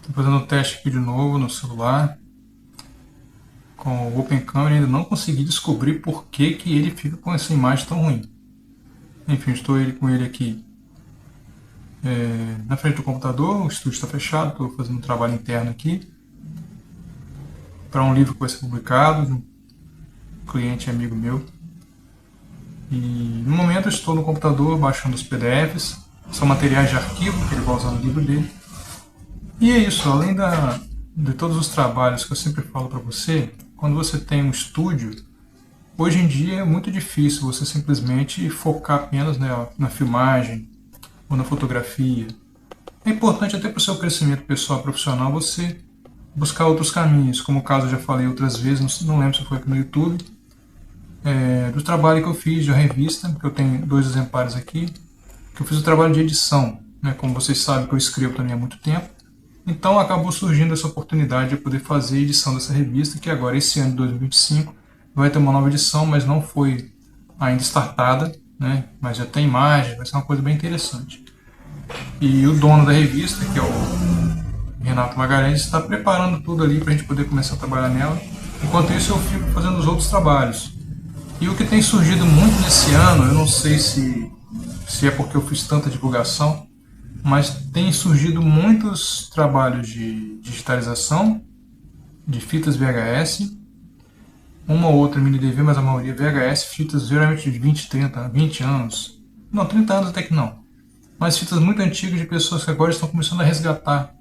Estou fazendo um teste aqui de novo no celular com o Open Camera e ainda não consegui descobrir por que, que ele fica com essa imagem tão ruim. Enfim, estou com ele aqui na frente do computador, o estúdio está fechado, estou fazendo um trabalho interno aqui para um livro que vai ser publicado, de um cliente amigo meu. E no momento eu estou no computador baixando os PDFs, são materiais de arquivo que ele vai usar no livro dele. E é isso, além de todos os trabalhos que eu sempre falo para você, quando você tem um estúdio, hoje em dia é muito difícil você simplesmente focar apenas na filmagem ou na fotografia. É importante até para o seu crescimento pessoal e profissional você buscar outros caminhos, como o caso eu já falei outras vezes, não lembro se foi aqui no YouTube, do trabalho que eu fiz de revista, que eu tenho 2 exemplares aqui, que eu fiz o trabalho de edição, né, como vocês sabem que eu escrevo também há muito tempo. Então acabou surgindo essa oportunidade de eu poder fazer a edição dessa revista, que agora esse ano de 2025 vai ter uma nova edição, mas não foi ainda startada, né? Mas já tem imagem, vai ser uma coisa bem interessante. E o dono da revista, que é o Renato Magalhães, está preparando tudo ali para a gente poder começar a trabalhar nela. Enquanto isso eu fico fazendo os outros trabalhos. E o que tem surgido muito nesse ano, eu não sei se é porque eu fiz tanta divulgação, mas tem surgido muitos trabalhos de digitalização de fitas VHS, uma ou outra mini DV, mas a maioria VHS, fitas geralmente de 20, 30, 20 anos, não, 30 anos até que não, mas fitas muito antigas de pessoas que agora estão começando a resgatar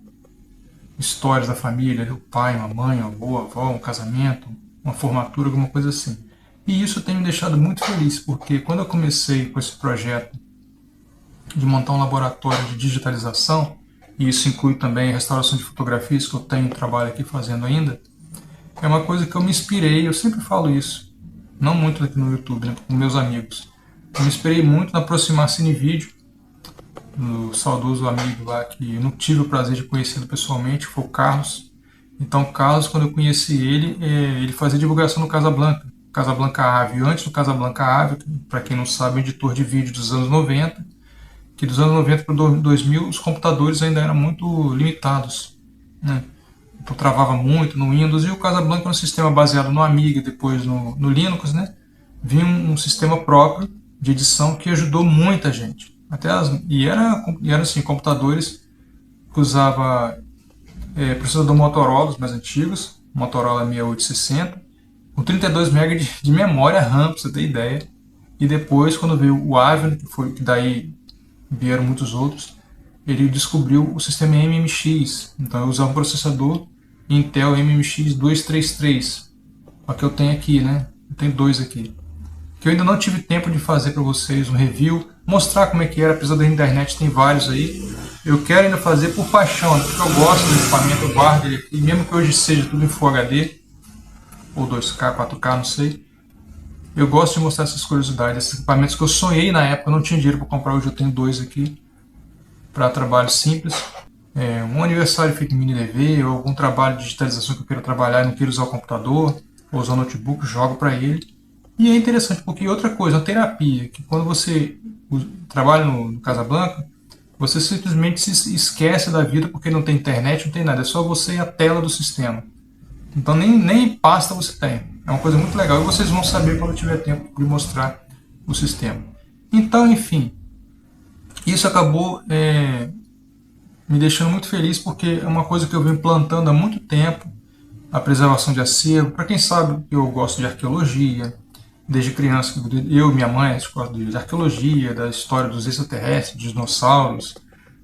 histórias da família, o pai, uma mãe, uma avó, avó, um casamento, uma formatura, alguma coisa assim. E isso tem me deixado muito feliz, porque quando eu comecei com esse projeto de montar um laboratório de digitalização, e isso inclui também a restauração de fotografias, que eu tenho trabalho aqui fazendo ainda, é uma coisa que eu me inspirei, eu sempre falo isso, não muito aqui no YouTube, né, com meus amigos. Eu me inspirei muito na Aproximar Cine Vídeo, do saudoso amigo lá que eu não tive o prazer de conhecê-lo pessoalmente, foi o Carlos. Então, o Carlos, quando eu conheci ele, ele fazia divulgação no Casablanca, Casablanca Ave. Antes do Casablanca Ave, para quem não sabe, é um editor de vídeo dos anos 90, que dos anos 90 para 2000 os computadores ainda eram muito limitados, né? Então travava muito no Windows, e o Casablanca era um sistema baseado no Amiga, depois no Linux, né? Vinha um sistema próprio de edição que ajudou muita gente. E era assim, computadores que usava processador Motorola, os mais antigos, Motorola 6860, com 32 MB de memória RAM, para você ter ideia. E depois, quando veio o Avion, que daí vieram muitos outros, ele descobriu o sistema MMX. Então eu usava um processador Intel MMX 233, o que eu tenho aqui, né? Eu tenho 2 aqui, que eu ainda não tive tempo de fazer para vocês um review, mostrar como é que era, apesar da internet tem vários aí. Eu quero ainda fazer por paixão, né? Porque eu gosto do equipamento, eu guardo ele aqui, mesmo que hoje seja tudo em Full HD, ou 2K, 4K, não sei. Eu gosto de mostrar essas curiosidades, esses equipamentos que eu sonhei na época, eu não tinha dinheiro para comprar, hoje eu tenho 2 aqui, para trabalho simples. Um aniversário feito em mini DV, ou algum trabalho de digitalização que eu queira trabalhar e não queira usar o computador, ou usar o notebook, jogo para ele. E é interessante porque outra coisa, a terapia, que quando você trabalha no Casablanca, você simplesmente se esquece da vida porque não tem internet, não tem nada, é só você e a tela do sistema. Então nem pasta você tem. É uma coisa muito legal e vocês vão saber quando tiver tempo de mostrar o sistema. Então, enfim, isso acabou me deixando muito feliz porque é uma coisa que eu venho plantando há muito tempo, a preservação de acervo. Para quem sabe, eu gosto de arqueologia, desde criança, eu e minha mãe, a gente gosta de arqueologia, da história dos extraterrestres, de dinossauros,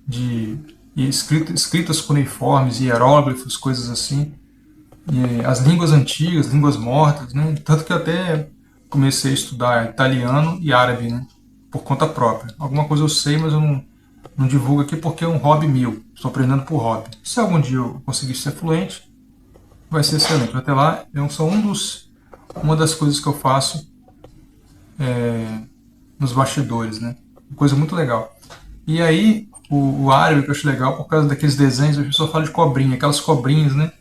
de escritas cuneiformes, hieróglifos, coisas assim. E as línguas antigas, línguas mortas, né? Tanto que eu até comecei a estudar italiano e árabe, né? Por conta própria. Alguma coisa eu sei, mas eu não divulgo aqui porque é um hobby meu. Estou aprendendo por hobby. Se algum dia eu conseguir ser fluente, vai ser excelente. Até lá, eu sou uma das coisas que eu faço nos bastidores, né? Coisa muito legal. E aí, o árabe que eu acho legal, por causa daqueles desenhos, a pessoa fala de cobrinha, aquelas cobrinhas, né?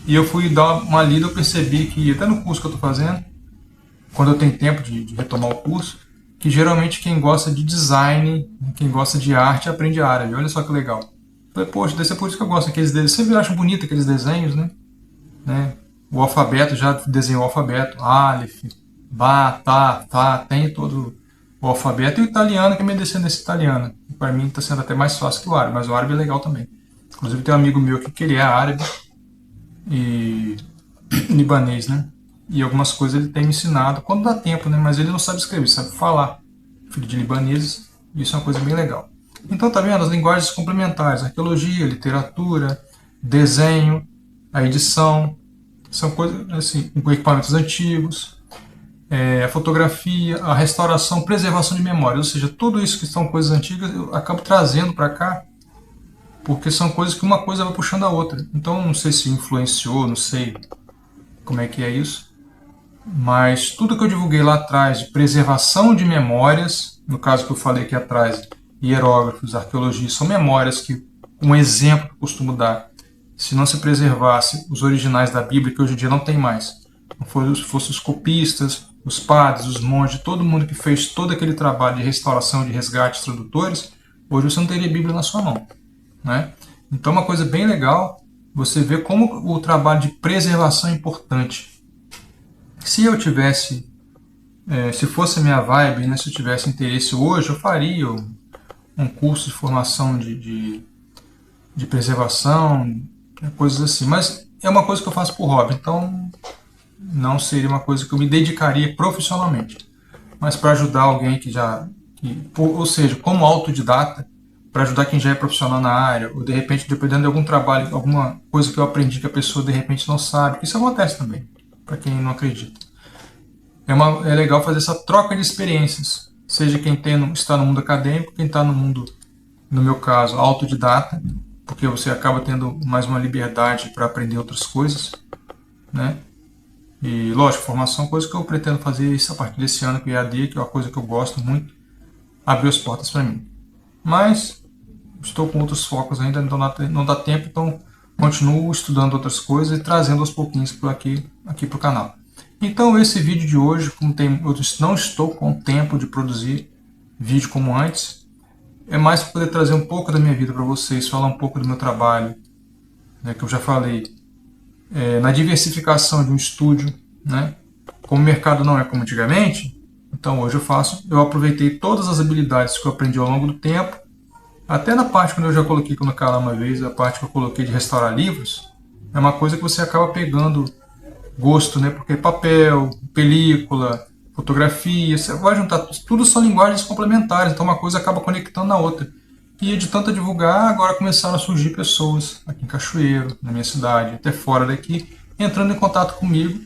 E eu fui dar uma lida, eu percebi que, até no curso que eu estou fazendo, quando eu tenho tempo de retomar o curso, que geralmente quem gosta de design, quem gosta de arte, aprende árabe. Olha só que legal. Falei, poxa, deve ser por isso que eu gosto daqueles desenhos. Sempre acho bonito aqueles desenhos, né? O alfabeto, já desenhou o alfabeto. Aleph, Ba, Tá, tem todo o alfabeto. E o italiano, que é minha descendência italiana. Para mim está sendo até mais fácil que o árabe, mas o árabe é legal também. Inclusive tem um amigo meu aqui que ele é árabe e libanês, né? E algumas coisas ele tem me ensinado quando dá tempo, né? Mas ele não sabe escrever, sabe falar. Filho de libaneses, isso é uma coisa bem legal. Então tá vendo as linguagens complementares, arqueologia, literatura, desenho, a edição, são coisas assim, com equipamentos antigos, a fotografia, a restauração, preservação de memória, ou seja, tudo isso que são coisas antigas eu acabo trazendo para cá, porque são coisas que uma coisa vai puxando a outra. Então não sei se influenciou, não sei como é que é isso, mas tudo que eu divulguei lá atrás de preservação de memórias, no caso que eu falei aqui atrás, hierógrafos, arqueologia, são memórias que, um exemplo que eu costumo dar, se não se preservasse os originais da Bíblia, que hoje em dia não tem mais, não fossem os copistas, os padres, os monges, todo mundo que fez todo aquele trabalho de restauração, de resgate, os tradutores, hoje você não teria Bíblia na sua mão, né? Então é uma coisa bem legal você ver como o trabalho de preservação é importante. Se eu tivesse, se fosse a minha vibe, né, se eu tivesse interesse hoje, eu faria um curso de formação de preservação, coisas assim. Mas é uma coisa que eu faço por hobby, então não seria uma coisa que eu me dedicaria profissionalmente. Mas para ajudar alguém ou seja, como autodidata, para ajudar quem já é profissional na área, ou de repente, dependendo de algum trabalho, alguma coisa que eu aprendi que a pessoa de repente não sabe, que isso acontece também, para quem não acredita. É legal fazer essa troca de experiências, seja quem está no mundo acadêmico, quem está no mundo, no meu caso, autodidata, porque você acaba tendo mais uma liberdade para aprender outras coisas, né? E, lógico, formação é uma coisa que eu pretendo fazer isso a partir desse ano com o EAD, que é uma coisa que eu gosto muito, abriu as portas para mim. Mas estou com outros focos ainda, então não dá tempo, então continuo estudando outras coisas e trazendo aos pouquinhos aqui para o canal. Então esse vídeo de hoje, eu não estou com tempo de produzir vídeo como antes, é mais para poder trazer um pouco da minha vida para vocês, falar um pouco do meu trabalho, né, que eu já falei, na diversificação de um estúdio, né? Como o mercado não é como antigamente, então hoje eu aproveitei todas as habilidades que eu aprendi ao longo do tempo, até na parte quando eu já coloquei no canal uma vez, a parte que eu coloquei de restaurar livros, é uma coisa que você acaba pegando gosto, né? Porque papel, película, fotografia, você vai juntar, tudo são linguagens complementares, então uma coisa acaba conectando na outra. E de tanto divulgar, agora começaram a surgir pessoas aqui em Cachoeiro, na minha cidade, até fora daqui, entrando em contato comigo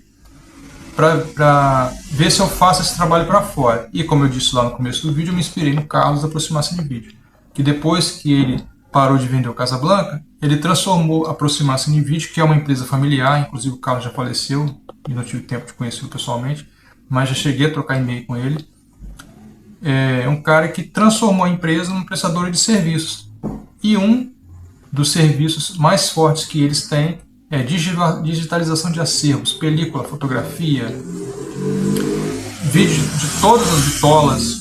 para ver se eu faço esse trabalho para fora. E como eu disse lá no começo do vídeo, eu me inspirei no Carlos da Aproximação de Vídeo, que depois que ele parou de vender o Casablanca, ele transformou a Aproximação de Vídeo, que é uma empresa familiar, inclusive o Carlos já faleceu e não tive tempo de conhecê-lo pessoalmente, mas já cheguei a trocar e-mail com ele. É um cara que transformou a empresa num prestador de serviços. E um dos serviços mais fortes que eles têm é digitalização de acervos, película, fotografia, vídeo de todas as bitolas,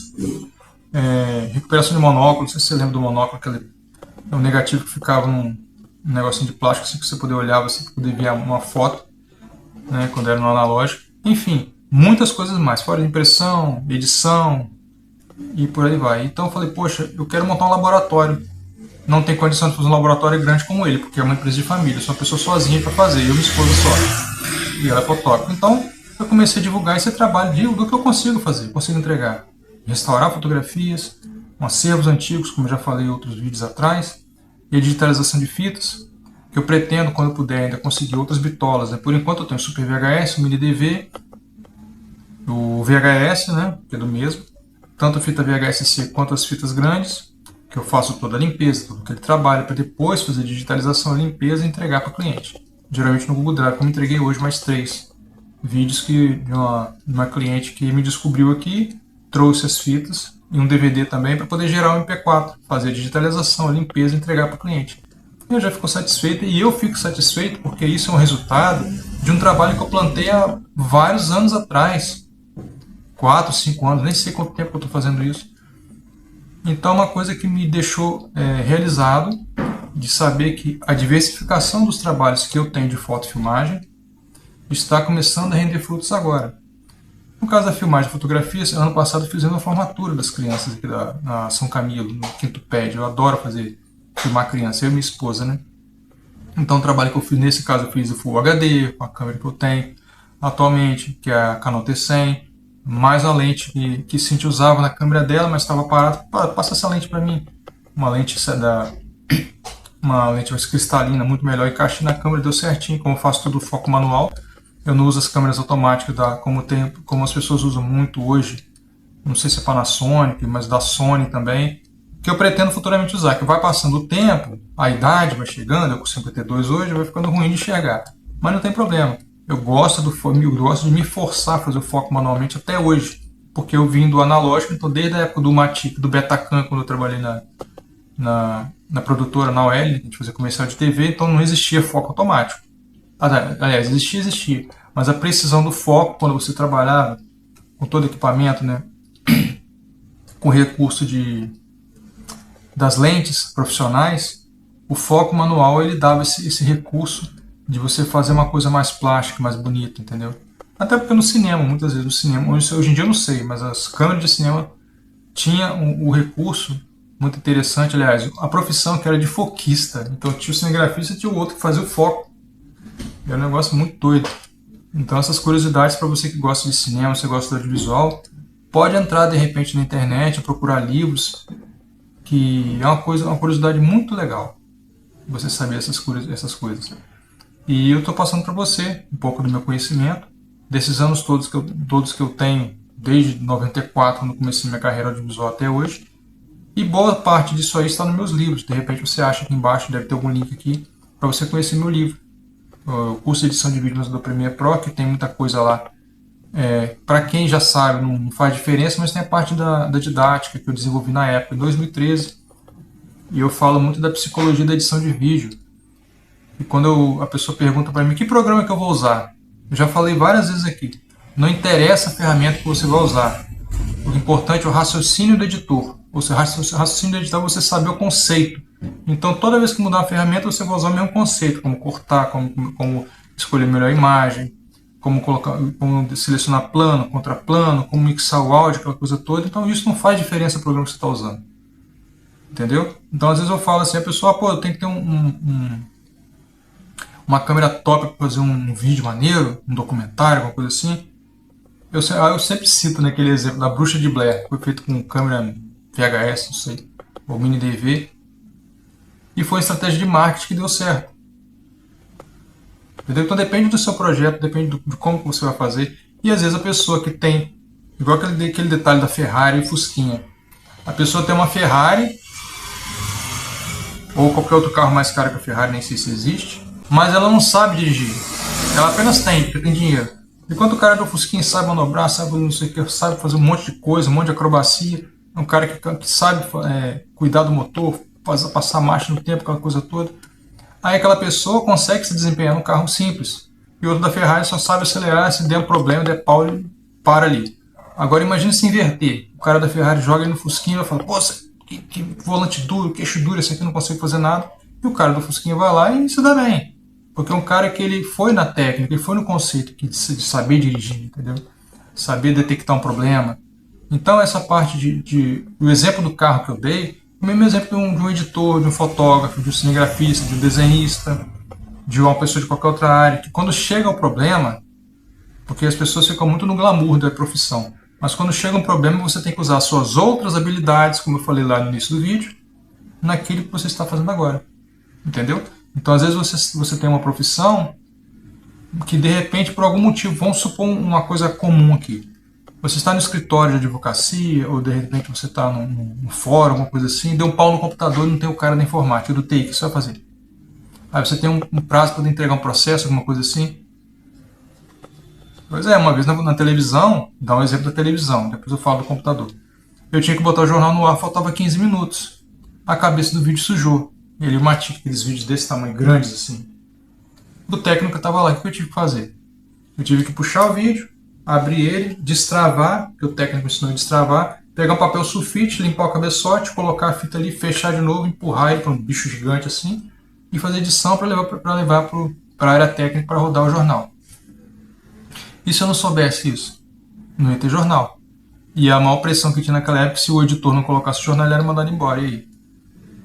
recuperação de monóculo. Não sei se você lembra do monóculo, aquele negativo que ficava num negocinho de plástico assim, que você poder olhar, você poder ver uma foto, né, quando era no analógico. Enfim, muitas coisas mais, fora de impressão, edição e por aí vai. Então eu falei, poxa, eu quero montar um laboratório. Não tem condição de fazer um laboratório grande como ele, porque é uma empresa de família, eu sou uma pessoa sozinha para fazer, eu e minha esposa só. E ela é fotógrafa. Então eu comecei a divulgar esse trabalho do que eu consigo fazer, consigo entregar. Restaurar fotografias, acervos antigos, como eu já falei em outros vídeos atrás, e a digitalização de fitas, que eu pretendo, quando eu puder, ainda conseguir outras bitolas. Né? Por enquanto eu tenho o Super VHS, o Mini DV, o VHS, né, que é do mesmo, tanto a fita VHS-C quanto as fitas grandes, que eu faço toda a limpeza, todo aquele trabalho, para depois fazer a digitalização, a limpeza e entregar para o cliente. Geralmente no Google Drive, como entreguei hoje mais 3 vídeos de uma cliente que me descobriu aqui, trouxe as fitas e um DVD também para poder gerar um MP4, fazer a digitalização, a limpeza e entregar para o cliente. Eu já fico satisfeito e eu fico satisfeito porque isso é um resultado de um trabalho que eu plantei há vários anos atrás, 4, 5 anos, nem sei quanto tempo eu estou fazendo isso. Então é uma coisa que me deixou realizado de saber que a diversificação dos trabalhos que eu tenho de fotofilmagem está começando a render frutos agora. No caso da filmagem e fotografia, ano passado fizemos a formatura das crianças aqui na São Camilo, no Quinto Pad. Eu adoro filmar criança, eu e minha esposa, né? Então o trabalho que eu fiz, nesse caso eu fiz o Full HD, com a câmera que eu tenho atualmente, que é a Canon T100, mais uma lente que Cintia usava na câmera dela, mas estava parada. Passa essa lente para mim. Uma lente uma lente mais cristalina, muito melhor, encaixei na câmera, deu certinho. Como eu faço tudo foco manual, eu não uso as câmeras automáticas como as pessoas usam muito hoje, não sei se é Panasonic, mas da Sony também, que eu pretendo futuramente usar, que vai passando o tempo, a idade vai chegando, eu com 52 hoje, vai ficando ruim de enxergar, mas não tem problema. Eu gosto de me forçar a fazer o foco manualmente até hoje, porque eu vim do analógico, então desde a época do Matic, do Betacam, quando eu trabalhei na produtora, na OL, a gente fazia comercial de TV, então não existia foco automático. Aliás, existia, mas a precisão do foco, quando você trabalhava com todo o equipamento, né, com recurso das lentes profissionais, o foco manual ele dava esse recurso de você fazer uma coisa mais plástica, mais bonita, entendeu? Até porque no cinema, muitas vezes no cinema, hoje em dia eu não sei, mas as câmeras de cinema tinham o recurso muito interessante, aliás, a profissão que era de foquista, então tinha o cinegrafista e tinha o outro que fazia o foco. É um negócio muito doido. Então essas curiosidades para você que gosta de cinema, você gosta de audiovisual, pode entrar de repente na internet, procurar livros, que é uma curiosidade muito legal, você saber essas coisas. E eu estou passando para você um pouco do meu conhecimento, desses anos todos que eu tenho, desde 94, quando comecei minha carreira audiovisual até hoje, e boa parte disso aí está nos meus livros. De repente você acha aqui embaixo, deve ter algum link aqui, para você conhecer meu livro. O curso de edição de vídeos do Premiere Pro, que tem muita coisa lá. Para quem já sabe, não faz diferença, mas tem a parte da didática que eu desenvolvi na época, em 2013. E eu falo muito da psicologia da edição de vídeo. E quando a pessoa pergunta para mim que programa que eu vou usar, eu já falei várias vezes aqui. Não interessa a ferramenta que você vai usar. O importante é o raciocínio do editor. Ou seja, o raciocínio do editor é você saber o conceito. Então, toda vez que mudar uma ferramenta, você vai usar o mesmo conceito, como cortar, como escolher melhor a imagem, como selecionar plano, contraplano, como mixar o áudio, aquela coisa toda. Então, isso não faz diferença no programa que você está usando. Entendeu? Então, às vezes eu falo assim, a pessoa, eu tenho que ter uma câmera top para fazer um vídeo maneiro, um documentário, alguma coisa assim. Eu sempre cito naquele exemplo da Bruxa de Blair, que foi feito com câmera VHS, não sei, ou mini DV, e foi uma estratégia de marketing que deu certo. Entendeu? Então depende do seu projeto, depende de como você vai fazer, e às vezes a pessoa que tem, igual aquele detalhe da Ferrari e Fusquinha, a pessoa tem uma Ferrari, ou qualquer outro carro mais caro que a Ferrari, nem sei se existe, mas ela não sabe dirigir, ela apenas tem, porque tem dinheiro. Enquanto o cara do Fusquinha sabe manobrar, sabe não sei o que, sabe fazer um monte de coisa, um monte de acrobacia, é um cara que sabe cuidar do motor, passar marcha no tempo, aquela coisa toda. Aí aquela pessoa consegue se desempenhar num carro simples. E o outro da Ferrari só sabe acelerar, se der um problema, der pau, ele para ali. Agora imagine se inverter. O cara da Ferrari joga aí no Fusquinha e vai falar, pô, que volante duro, queixo duro, esse aqui não consegue fazer nada. E o cara do Fusquinha vai lá e se dá bem. Porque é um cara que ele foi na técnica, ele foi no conceito de saber dirigir, entendeu? Saber detectar um problema. Então essa parte do exemplo do carro que eu dei, o mesmo exemplo de um editor, de um fotógrafo, de um cinegrafista, de um desenhista, de uma pessoa de qualquer outra área, que quando chega o problema, porque as pessoas ficam muito no glamour da profissão, mas quando chega um problema você tem que usar as suas outras habilidades, como eu falei lá no início do vídeo, naquilo que você está fazendo agora. Entendeu? Então, às vezes você tem uma profissão que, de repente, por algum motivo, vamos supor uma coisa comum aqui. Você está no escritório de advocacia, ou de repente você está num fórum, alguma coisa assim, deu um pau no computador e não tem o cara da informática, do TI, o que você vai fazer? Aí você tem um prazo para entregar um processo, alguma coisa assim. Pois é, uma vez na televisão, dá um exemplo da televisão, depois eu falo do computador. Eu tinha que botar o jornal no ar, faltava 15 minutos. A cabeça do vídeo sujou. Ele matica aqueles vídeos desse tamanho, grandes assim. O técnico estava lá, o que eu tive que fazer? Eu tive que puxar o vídeo, abrir ele, destravar, que o técnico ensinou a destravar, pegar um papel sulfite, limpar o cabeçote, colocar a fita ali, fechar de novo, empurrar ele para um bicho gigante assim e fazer edição para levar para a área técnica para rodar o jornal. E se eu não soubesse isso? Não ia ter jornal. E a maior pressão que tinha naquela época, se o editor não colocasse o jornal, ele era mandado embora. E aí?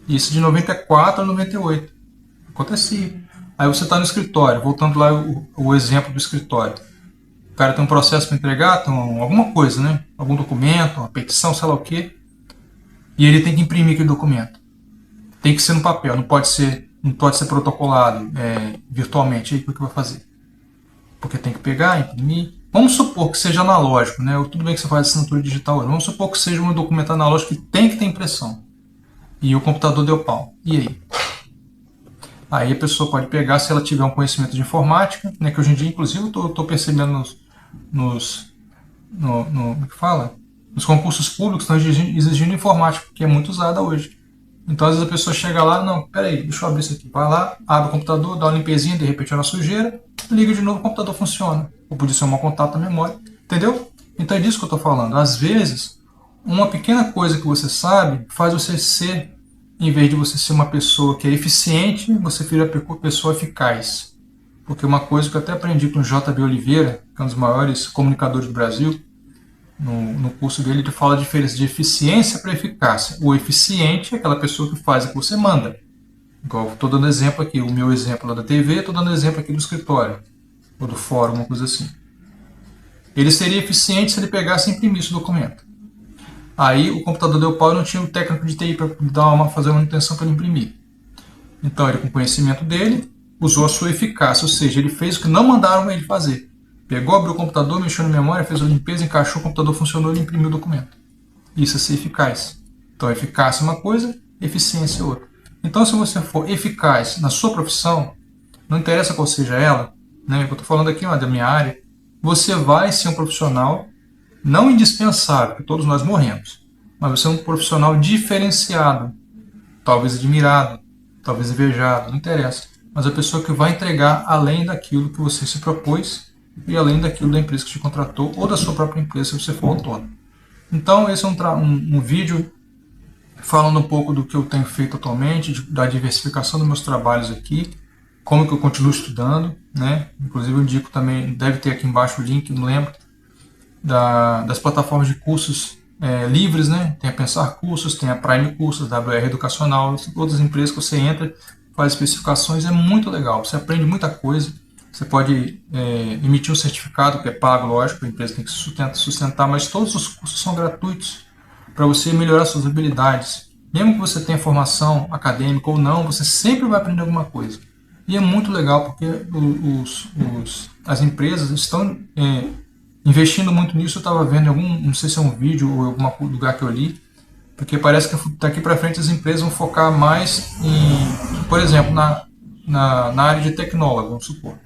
Isso de 94 a 98. Acontecia. Aí você está no escritório, voltando lá o exemplo do escritório. O cara tem um processo para entregar, tem alguma coisa, né? Algum documento, uma petição, sei lá o quê. E ele tem que imprimir aquele documento. Tem que ser no papel, não pode ser protocolado virtualmente. Aí o que vai fazer? Porque tem que pegar, imprimir. Vamos supor que seja analógico, né? Tudo bem que você faz assinatura digital hoje. Vamos supor que seja um documento analógico que tem que ter impressão. E o computador deu pau. E aí? Aí a pessoa pode pegar, se ela tiver um conhecimento de informática, né? Que hoje em dia, inclusive, eu estou percebendo como que fala? Nos concursos públicos estão exigindo informática, que é muito usada hoje. Então, às vezes a pessoa chega lá, não, peraí, deixa eu abrir isso aqui. Vai lá, abre o computador, dá uma limpezinha, de repente é uma sujeira, liga de novo, o computador funciona. Ou podia ser um mau contato na memória. Entendeu? Então é disso que eu estou falando. Às vezes, uma pequena coisa que você sabe faz você ser, em vez de você ser uma pessoa que é eficiente, você vira uma pessoa eficaz. Porque uma coisa que eu até aprendi com o JB Oliveira, que é um dos maiores comunicadores do Brasil, no curso dele, ele fala a diferença de eficiência para eficácia. O eficiente é aquela pessoa que faz o que você manda. Igual estou dando exemplo aqui, o meu exemplo lá da TV, estou dando exemplo aqui do escritório, ou do fórum, uma coisa assim. Ele seria eficiente se ele pegasse e imprimisse o documento. Aí o computador deu pau e não tinha o técnico de TI para fazer uma manutenção para ele imprimir. Então ele, com o conhecimento dele, usou a sua eficácia, ou seja, ele fez o que não mandaram ele fazer. Pegou, abriu o computador, mexeu na memória, fez a limpeza, encaixou, o computador funcionou, ele imprimiu o documento. Isso é ser eficaz. Então, eficácia é uma coisa, eficiência é outra. Então, se você for eficaz na sua profissão, não interessa qual seja ela, né? Eu estou falando aqui da minha área, você vai ser um profissional não indispensável, porque todos nós morremos, mas você é um profissional diferenciado, talvez admirado, talvez invejado, não interessa. Mas a pessoa que vai entregar além daquilo que você se propôs e além daquilo da empresa que te contratou ou da sua própria empresa se você for autônomo. Então esse é um vídeo falando um pouco do que eu tenho feito atualmente, da diversificação dos meus trabalhos aqui, como que eu continuo estudando, né? Inclusive eu indico também, deve ter aqui embaixo o link, não lembro, das plataformas de cursos livres, né? Tem a Pensar Cursos, tem a Prime Cursos, a WR Educacional, outras empresas que você entra, faz especificações, é muito legal, você aprende muita coisa. Você pode emitir um certificado que é pago, lógico, a empresa tem que sustentar, mas todos os cursos são gratuitos para você melhorar suas habilidades. Mesmo que você tenha formação acadêmica ou não, você sempre vai aprender alguma coisa. E é muito legal porque as empresas estão investindo muito nisso. Eu estava vendo em não sei se é um vídeo ou em algum lugar que eu li, porque parece que daqui para frente as empresas vão focar mais por exemplo, na área de tecnólogo, vamos supor.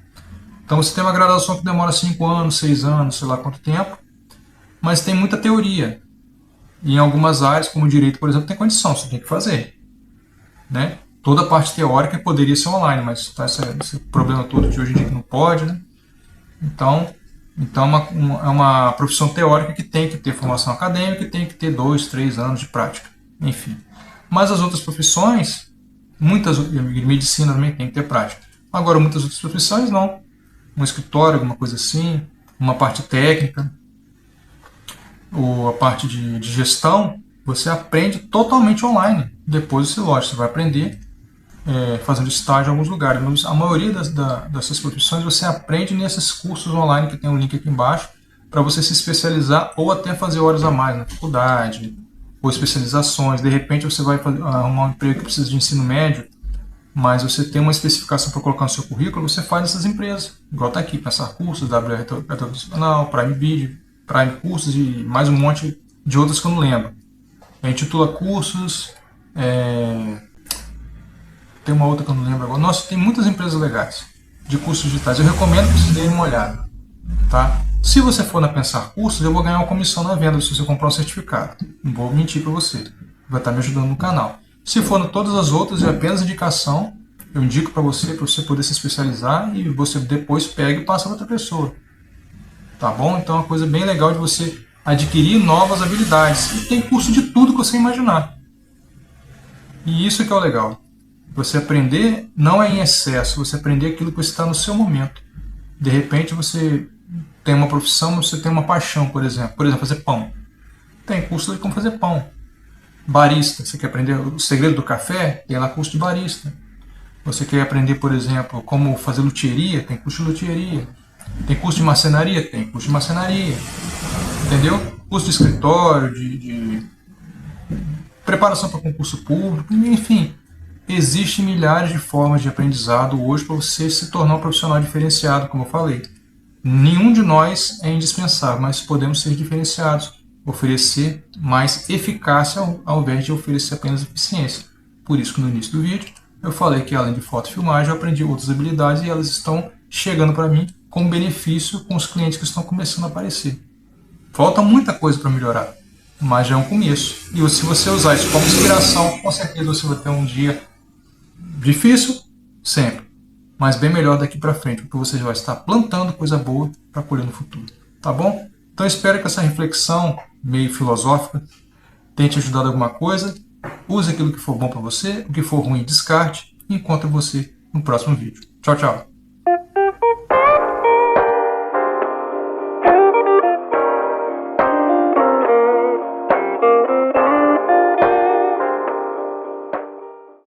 Então você tem uma graduação que demora 5 anos, 6 anos, sei lá quanto tempo, mas tem muita teoria. E em algumas áreas, como o direito, por exemplo, tem condição, você tem que fazer. Né? Toda a parte teórica poderia ser online, mas tá esse problema todo de hoje em dia que não pode. Né? Então é uma profissão teórica que tem que ter formação acadêmica e tem que ter 2, 3 anos de prática. Enfim. Mas as outras profissões, medicina também tem que ter prática. Agora, muitas outras profissões não. Um escritório, alguma coisa assim, uma parte técnica, ou a parte de gestão, você aprende totalmente online. Depois você vai aprender fazendo estágio em alguns lugares. Mas a maioria dessas profissões você aprende nesses cursos online que tem um link aqui embaixo, para você se especializar ou até fazer horas a mais na faculdade, ou especializações. De repente você vai arrumar um emprego que precisa de ensino médio, mas você tem uma especificação para colocar no seu currículo, você faz nessas empresas. Igual está aqui, Pensar Cursos, WR Educacional, Prime Video, Prime Cursos e mais um monte de outras que eu não lembro. A gente intitula cursos, tem uma outra que eu não lembro agora. Nossa, tem muitas empresas legais de cursos digitais. Eu recomendo que vocês deem uma olhada. Tá? Se você for na Pensar Cursos, eu vou ganhar uma comissão na venda se você comprar um certificado. Não vou mentir para você. Vai estar me ajudando no canal. Se for em todas as outras, é apenas indicação. Eu indico para você poder se especializar e você depois pega e passa para outra pessoa. Tá bom? Então é uma coisa bem legal de você adquirir novas habilidades. E tem curso de tudo que você imaginar. E isso que é o legal. Você aprender não é em excesso, você aprender aquilo que você está no seu momento. De repente você tem uma profissão, você tem uma paixão, por exemplo, fazer pão. Tem curso de como fazer pão. Barista, você quer aprender o segredo do café? Tem lá curso de barista. Você quer aprender, por exemplo, como fazer luthieria? Tem curso de luthieria. Tem curso de marcenaria? Tem curso de marcenaria. Entendeu? Curso de escritório, de preparação para concurso público, enfim. Existem milhares de formas de aprendizado hoje para você se tornar um profissional diferenciado, como eu falei. Nenhum de nós é indispensável, mas podemos ser diferenciados, oferecer mais eficácia ao invés de oferecer apenas eficiência. Por isso que no início do vídeo eu falei que além de foto e filmagem eu aprendi outras habilidades e elas estão chegando para mim com benefício com os clientes que estão começando a aparecer. Falta muita coisa para melhorar, mas já é um começo. E se você usar isso como inspiração, com certeza você vai ter um dia difícil, sempre, mas bem melhor daqui para frente, porque você já vai estar plantando coisa boa para colher no futuro. Tá bom? Então espero que essa reflexão meio filosófica tenha te ajudado alguma coisa. Use aquilo que for bom para você, o que for ruim, descarte e encontro você no próximo vídeo. Tchau, tchau!